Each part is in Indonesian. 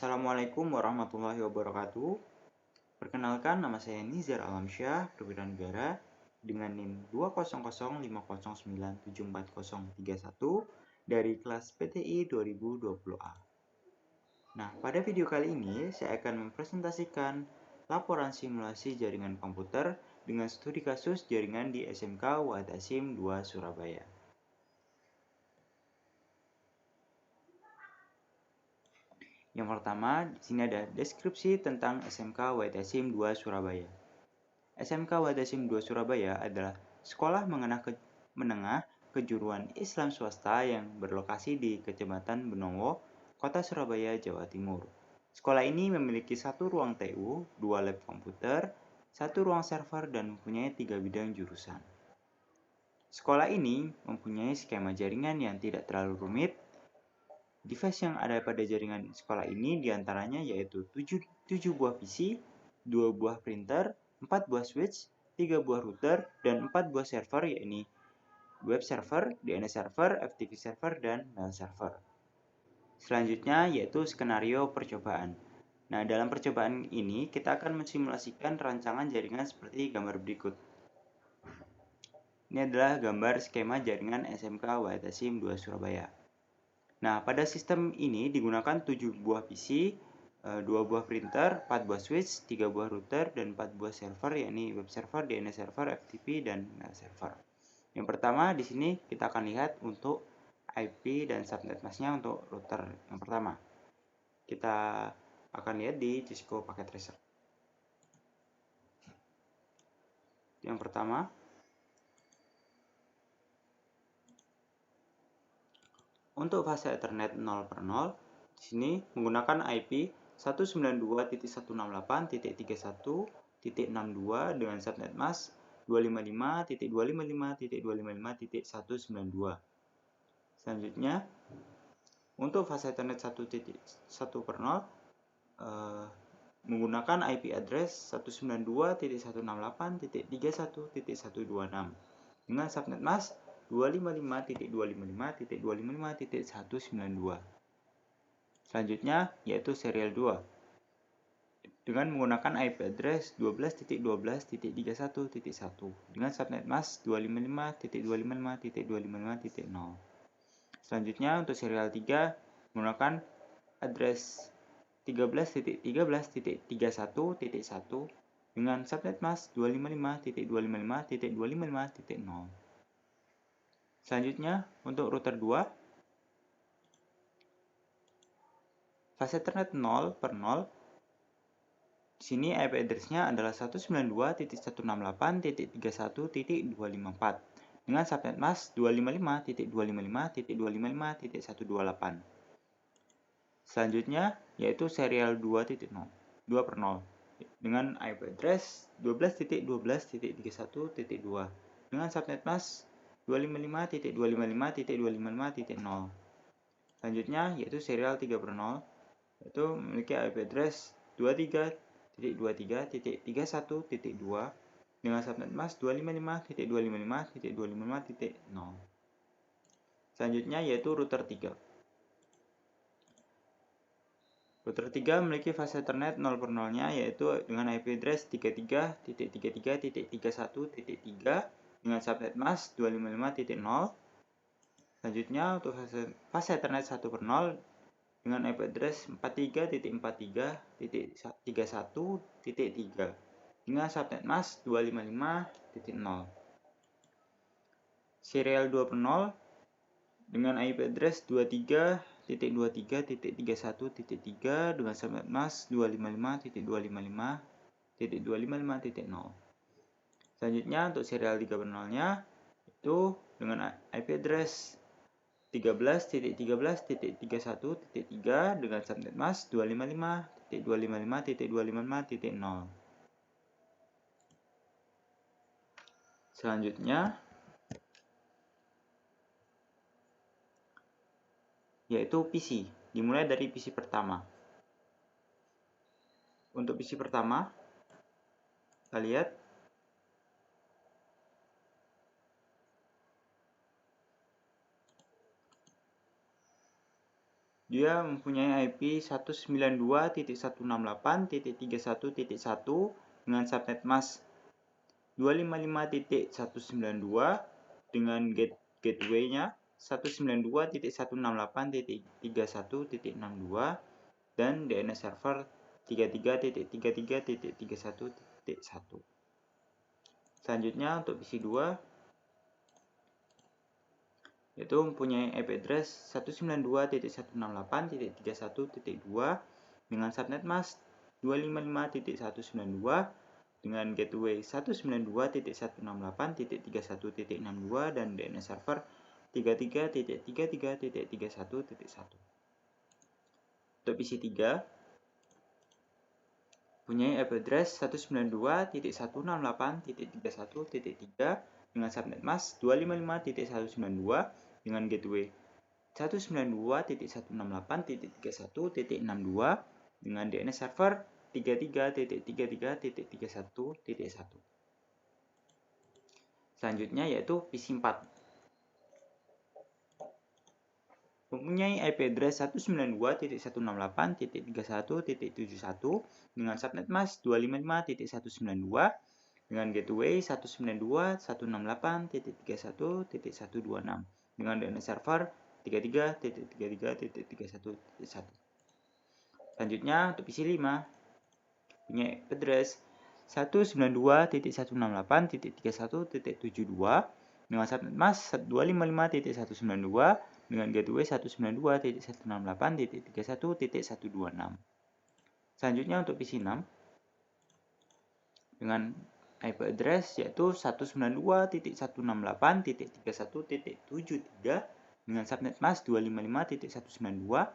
Assalamualaikum warahmatullahi wabarakatuh. Perkenalkan, nama saya Nizar Alamsyah, perwira negara dengan NIM 20050974031 dari kelas PTI 2020A. Nah, pada video kali ini saya akan mempresentasikan laporan simulasi jaringan komputer dengan studi kasus jaringan di SMK Wahid Hasyim II Surabaya. Yang pertama, di sini ada deskripsi tentang SMK Wahid Hasyim II Surabaya. SMK Wahid Hasyim II Surabaya adalah sekolah menengah kejuruan Islam swasta yang berlokasi di Kecamatan Benowo, Kota Surabaya, Jawa Timur. Sekolah ini memiliki satu ruang TU, 2 lab komputer, 1 ruang server, dan mempunyai 3 bidang jurusan. Sekolah ini mempunyai skema jaringan yang tidak terlalu rumit. Device yang ada pada jaringan sekolah ini diantaranya yaitu 7 buah PC, 2 buah printer, 4 buah switch, 3 buah router, dan 4 buah server yakni web server, DNS server, FTP server, dan mail server. Selanjutnya yaitu skenario percobaan. Nah, dalam percobaan ini kita akan mensimulasikan rancangan jaringan seperti gambar berikut. Ini adalah gambar skema jaringan SMK Wahid Hasyim II Surabaya. Nah, pada sistem ini digunakan 7 buah PC, 2 buah printer, 4 buah switch, 3 buah router, dan 4 buah server yakni web server, DNS server, FTP, dan mail server. Yang pertama di sini kita akan lihat untuk IP dan subnet masknya untuk router. Yang pertama, kita akan lihat di Cisco Packet Tracer. Yang pertama, untuk fase Ethernet 0/0, di sini menggunakan IP 192.168.31.62 dengan subnet mask 255.255.255.192. Selanjutnya, untuk fase Ethernet 1.1/0 menggunakan IP address 192.168.31.126 dengan subnet mask 255.255.255.192. Selanjutnya yaitu serial 2 dengan menggunakan IP address 12.12.31.1 dengan subnet mask 255.255.255.0. Selanjutnya untuk serial 3 menggunakan address 13.13.31.1 dengan subnet mask 255.255.255.0. Selanjutnya, untuk router 2, fase Ethernet 0/0, di sini IP address-nya adalah 192.168.31.254 dengan subnet mask 255.255.255.128. Selanjutnya, yaitu serial 2/0 dengan IP address 12.12.31.2 dengan subnet mask 255.255.255.0. Selanjutnya yaitu serial 3/0 yaitu memiliki IP address 23.23.31.2 dengan subnet mask 255.255.255.0. Selanjutnya yaitu router 3. Router 3 memiliki fase Ethernet 0/0-nya yaitu dengan IP address 33.33.31.3 dengan subnet mask 255.0. Selanjutnya untuk fase Ethernet 1/0 dengan IP address 43.43.31.3 dengan subnet mask 255.0. Serial 2/0 dengan IP address 23.23.31.3 dengan subnet mask 255.255.255.0. Selanjutnya untuk serial 3/0-nya itu dengan IP address 13.13.31.3 dengan subnet mask 255.255.255.0. Selanjutnya yaitu PC, dimulai dari PC pertama. Untuk PC pertama, kita lihat Dia mempunyai IP 192.168.31.1 dengan subnet mask 255.192 dengan gateway-nya 192.168.31.62 dan DNS server 33.33.31.1. Selanjutnya untuk PC 2 yaitu mempunyai IP address 192.168.31.2 dengan subnet mask 255.192 dengan gateway 192.168.31.62 dan DNS server 33.33.31.1. Untuk PC 3 punya IP address 192.168.31.3 dengan subnet mask 255.192 dengan gateway 192.168.31.62 dengan DNS server 33.33.31.1. Selanjutnya yaitu PC 4. Mempunyai IP address 192.168.31.71 dengan subnet mask 255.192 dengan gateway 192.168.31.126 dengan DNS server 33.33.31.1. Selanjutnya untuk PC 5 punya IP address 192.168.31.72 dengan subnet mask 255.192 dengan gateway 192.168.31.126. Selanjutnya untuk PC 6 dengan IP address yaitu 192.168.31.73 dengan subnet mask 255.192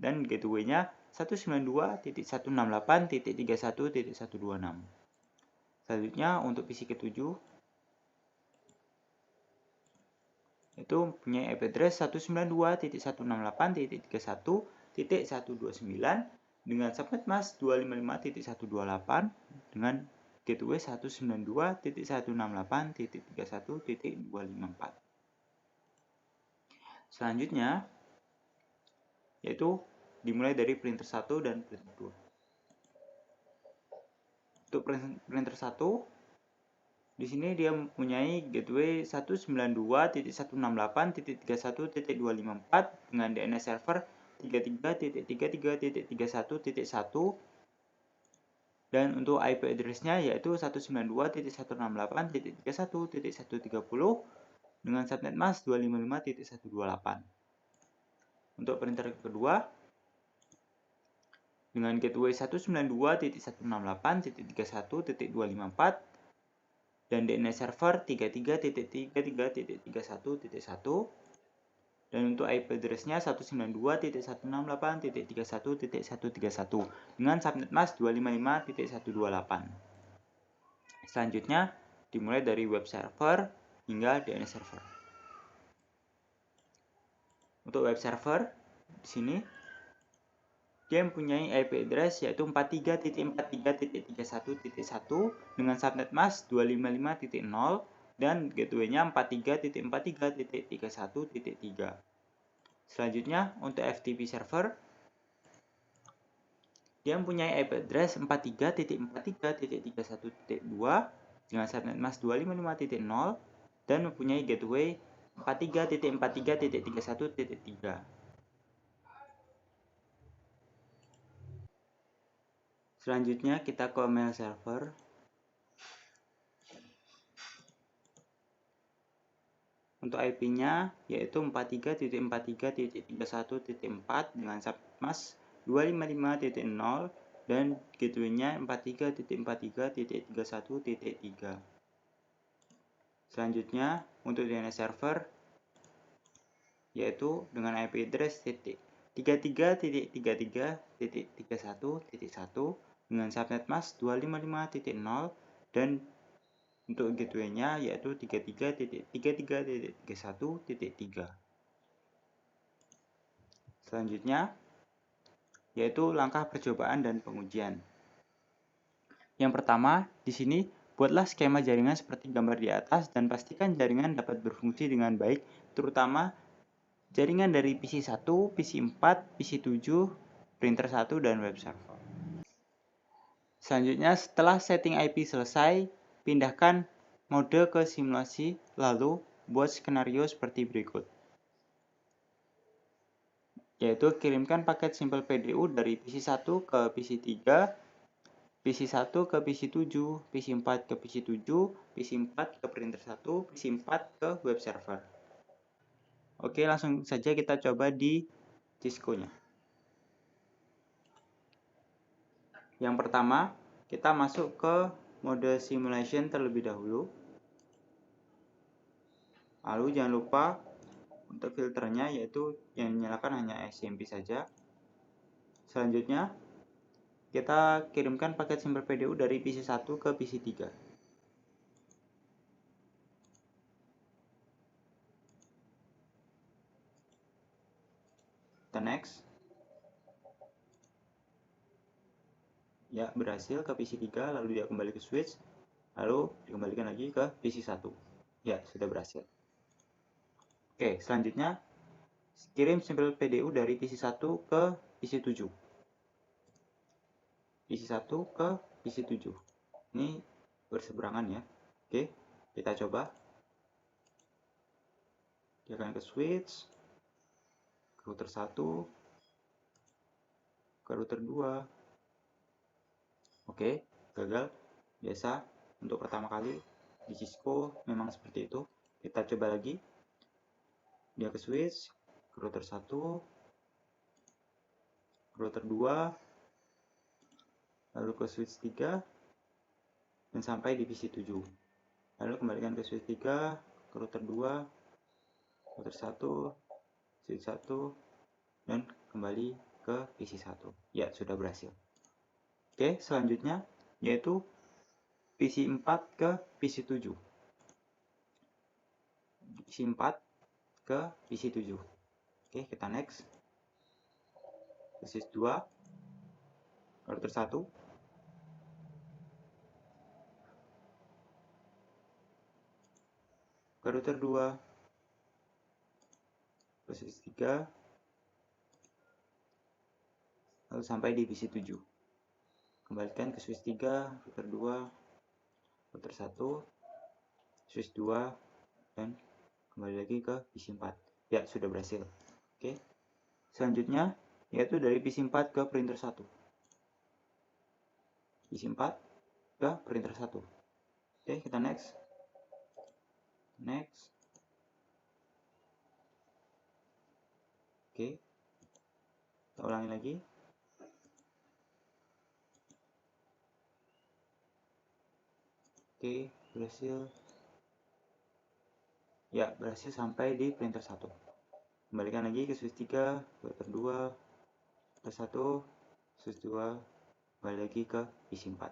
dan gateway-nya 192.168.31.126. Selanjutnya untuk PC ke-7 itu punya IP address 192.168.31.129 dengan subnet mask 255.128 dengan gateway 192.168.31.254. Selanjutnya yaitu dimulai dari printer 1 dan printer 2. Untuk printer 1 di sini dia mempunyai gateway 192.168.31.254 dengan DNS server 33.33.31.1 dan untuk IP address-nya yaitu 192.168.31.130 dengan subnet mask 255.128. Untuk printer kedua dengan gateway 192.168.31.254 dan DNS server 33.33.31.1 dan untuk IP address-nya 192.168.31.131 dengan subnet mask 255.128. Selanjutnya dimulai dari web server hingga DNS server. Untuk web server di sini dia mempunyai IP address yaitu 43.43.31.1 dengan subnet mask 255.0 dan gateway-nya 43.43.31.3. Selanjutnya untuk FTP server dia mempunyai IP address 43.43.31.2 dengan subnet mask 255.0 dan mempunyai gateway 43.43.31.3. Selanjutnya kita ke mail server. Untuk IP-nya yaitu 43.43.31.4 dengan subnet mask 255.0 dan gateway-nya 43.43.31.3. Selanjutnya untuk DNS server yaitu dengan IP address 33.33.31.1 dengan subnet mask 255.0 dan untuk gateway-nya yaitu 33.33.31.3. Selanjutnya yaitu langkah percobaan dan pengujian. Yang pertama, di sini buatlah skema jaringan seperti gambar di atas dan pastikan jaringan dapat berfungsi dengan baik, terutama jaringan dari PC 1, PC 4, PC 7, printer 1, dan web server. Selanjutnya, setelah setting IP selesai, pindahkan mode ke simulasi, lalu buat skenario seperti berikut. Yaitu kirimkan paket simple PDU dari PC 1 ke PC 3, PC 1 ke PC 7, PC 4 ke PC 7, PC 4 ke printer 1, PC 4 ke web server. Oke, langsung saja kita coba di Cisco-nya. Yang pertama, kita masuk ke mode simulation terlebih dahulu. Lalu jangan lupa untuk filternya, yaitu yang dinyalakan hanya SMP saja. Selanjutnya, kita kirimkan paket simple PDU dari PC 1 ke PC 3. Kita next. Ya, berhasil ke PC 3, lalu dia kembali ke switch, lalu dikembalikan lagi ke PC 1. Ya, sudah berhasil. Oke, selanjutnya kirim simple PDU dari PC 1 ke PC 7. PC 1 ke PC 7. Ini berseberangan ya. Oke, kita coba. Dia akan ke switch, ke router 1, ke router 2. Oke, gagal. Biasa untuk pertama kali di Cisco memang seperti itu. Kita coba lagi. Dia ke switch, ke router 1, ke router 2, lalu ke switch 3, dan sampai di PC 7. Lalu kembalikan ke switch 3, ke router 2, router 1, switch 1, dan kembali ke PC 1. Ya, sudah berhasil. Oke, selanjutnya yaitu PC 4 ke PC 7. PC 4 ke PC 7. Oke, kita next. PC 2, router 1, ke router 2, ke switch 3, lalu sampai di PC 7. Kembalikan ke switch 3, router 2, router 1, switch 2, dan kembali lagi ke PC 4. Ya, sudah berhasil. Oke. Selanjutnya yaitu dari PC 4 ke printer 1. PC 4 ke printer 1. Oke, kita next. Next. Oke. Kita ulangi lagi. Oke, berhasil. Ya, berhasil sampai di printer 1. Kembalikan lagi ke switch 3, router 2, router 1, switch 2, kembali lagi ke PC 4.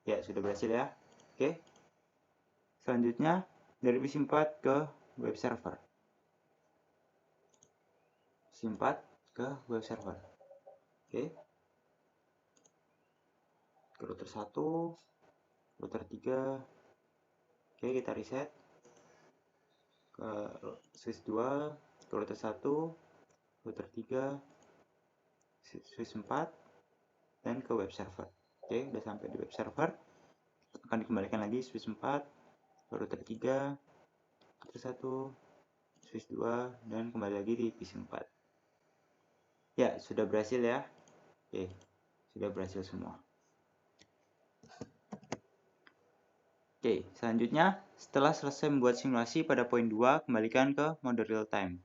Ya, sudah berhasil ya. Oke. Selanjutnya dari PC 4 ke web server. PC 4 ke web server. Oke. Ke router 1, router 3. Oke, kita reset ke switch 2, ke router 1, router 3, switch 4, dan ke web server. Oke, udah sampai di web server. Akan dikembalikan lagi switch 4, ke router 3, router 1, switch 2, dan kembali lagi di PC 4. Ya, sudah berhasil ya. Oke, sudah berhasil semua. Oke, selanjutnya setelah selesai membuat simulasi pada poin 2, kembalikan ke mode real time.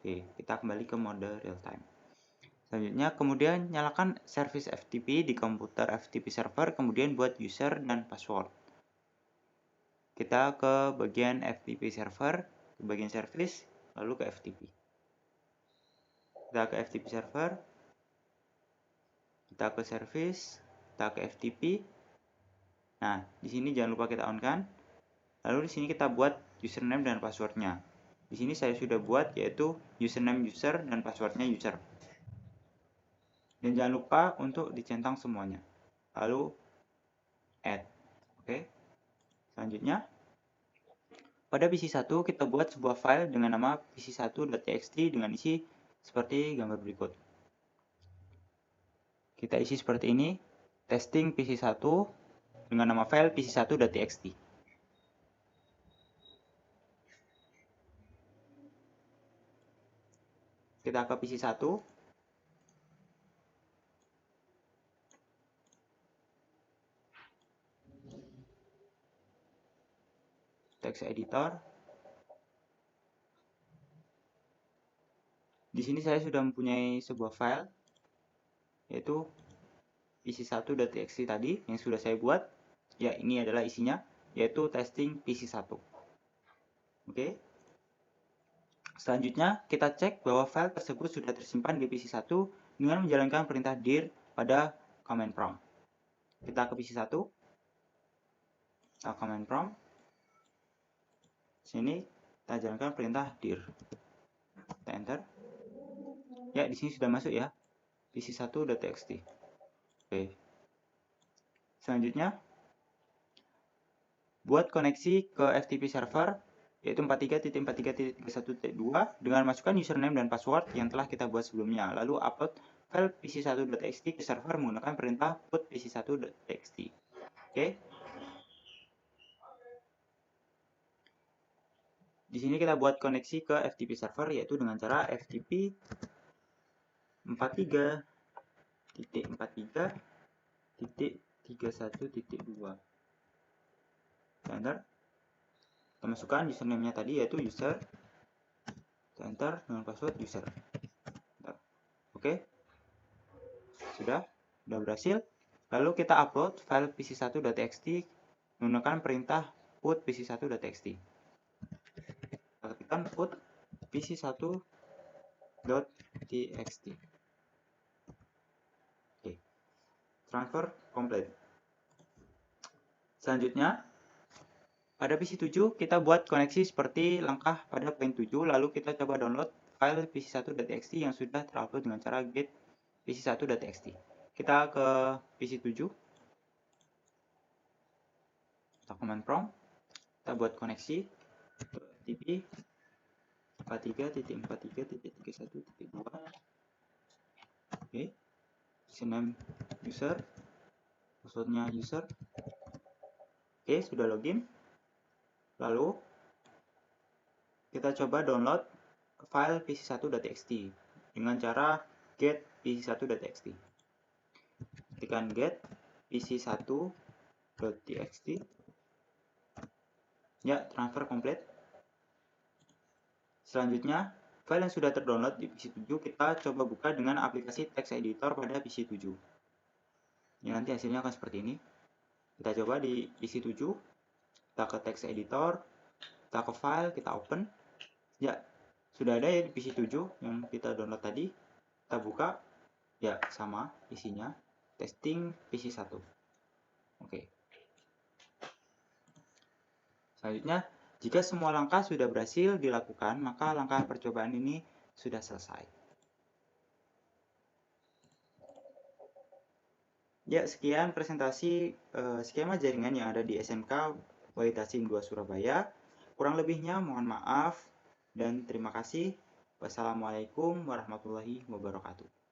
Oke, kita kembali ke mode real time. Selanjutnya, kemudian nyalakan service FTP di komputer FTP server, kemudian buat user dan password. Kita ke bagian FTP server, ke bagian service, lalu ke FTP. Kita ke FTP server, kita ke service, kita ke FTP. Nah, di sini jangan lupa kita on kan. Lalu di sini kita buat username dan passwordnya. Di sini saya sudah buat yaitu username user dan passwordnya user. Dan jangan lupa untuk dicentang semuanya. Lalu add. Oke. Selanjutnya Pada PC1 kita buat sebuah file dengan nama pc1.txt dengan isi seperti gambar berikut. Kita isi seperti ini, testing PC1 dengan nama file pc1.txt. Kita ke PC1. Text editor. Di sini saya sudah mempunyai sebuah file, yaitu pc1.txt tadi yang sudah saya buat. Ya, ini adalah isinya, yaitu testing pc1. Oke. Selanjutnya, kita cek bahwa file tersebut sudah tersimpan di PC1 dengan menjalankan perintah dir pada command prompt. Kita ke PC1, kita command prompt. Sini kita jalankan perintah dir. Kita enter. Ya, di sini sudah masuk ya, pc1.txt. Oke. Selanjutnya, buat koneksi ke FTP server, yaitu 43.43.31.2 dengan masukkan username dan password yang telah kita buat sebelumnya. Lalu upload file pc1.txt ke server menggunakan perintah put pc1.txt. Oke. Di sini kita buat koneksi ke FTP server, yaitu dengan cara FTP 43.43.31.2. Enter. Kita masukkan username-nya tadi, yaitu user. Enter dengan password user. Oke. Sudah berhasil. Lalu kita upload file pc1.txt menggunakan perintah put pc1.txt. Kita ketikkan put pc1.txt. Oke. Transfer complete. Selanjutnya, pada PC7 kita buat koneksi seperti langkah pada poin 7, lalu kita coba download file pc1.txt yang sudah terupload dengan cara get pc1.txt. Kita ke PC7, kita command prompt, kita buat koneksi ke FTP 43.43.31.2. Oke, username user, passwordnya user. Oke, sudah login. Lalu kita coba download file pc1.txt dengan cara get pc1.txt. Ketikkan get pc1.txt. Ya, transfer complete. Selanjutnya, file yang sudah terdownload di PC7 kita coba buka dengan aplikasi text editor pada PC7. Ya, nanti hasilnya akan seperti ini. Kita coba di PC7, kita ke text editor, kita ke file, kita open. Ya, sudah ada ya di PC7 yang kita download tadi. Kita buka, ya sama isinya, testing PC1. Oke. Selanjutnya, jika semua langkah sudah berhasil dilakukan, maka langkah percobaan ini sudah selesai. Ya, sekian presentasi skema jaringan yang ada di SMK Wahid Hasim 2 Surabaya. Kurang lebihnya mohon maaf dan terima kasih. Wassalamualaikum warahmatullahi wabarakatuh.